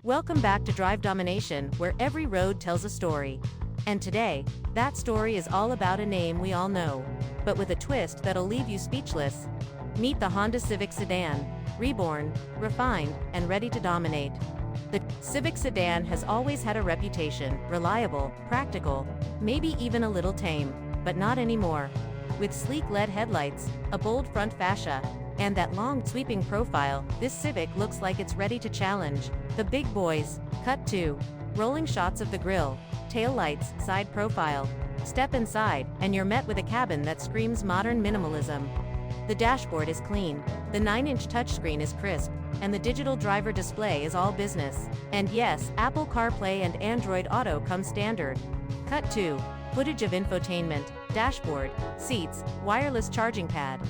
Welcome back to Drive Domination, where every road tells a story. And today, that story is all about a name we all know, but with a twist that'll leave you speechless. Meet the Honda Civic Sedan, reborn, refined, and ready to dominate. The Civic Sedan has always had a reputation: reliable, practical, maybe even a little tame, but not anymore. With sleek LED headlights, a bold front fascia, and that long, sweeping profile, this Civic looks like it's ready to challenge the big boys. Cut 2. Rolling shots of the grille, tail lights, side profile. Step inside, and you're met with a cabin that screams modern minimalism. The dashboard is clean, the 9-inch touchscreen is crisp, and the digital driver display is all business. And yes, Apple CarPlay and Android Auto come standard. Cut 2. Footage of infotainment, dashboard, seats, wireless charging pad.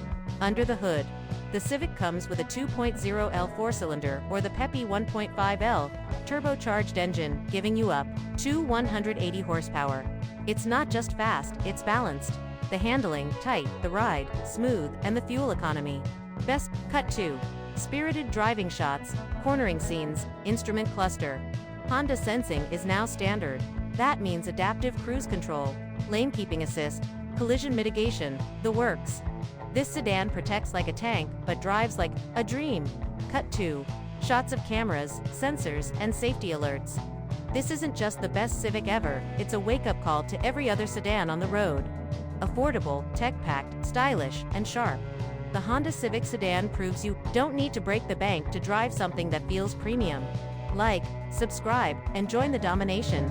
Under the hood, the Civic comes with a 2.0L 4-cylinder or the peppy 1.5L turbocharged engine, giving you up to 180 horsepower. It's not just fast, it's balanced. The handling, tight, the ride, smooth, and the fuel economy. Best. Cut 2. Spirited driving shots, cornering scenes, instrument cluster. Honda Sensing is now standard. That means adaptive cruise control, lane keeping assist, collision mitigation, the works. This sedan protects like a tank, but drives like a dream. Cut 2. Shots of cameras, sensors, and safety alerts. This isn't just the best Civic ever, it's a wake-up call to every other sedan on the road. Affordable, tech-packed, stylish, and sharp. The Honda Civic Sedan proves you don't need to break the bank to drive something that feels premium. Like, subscribe, and join the domination.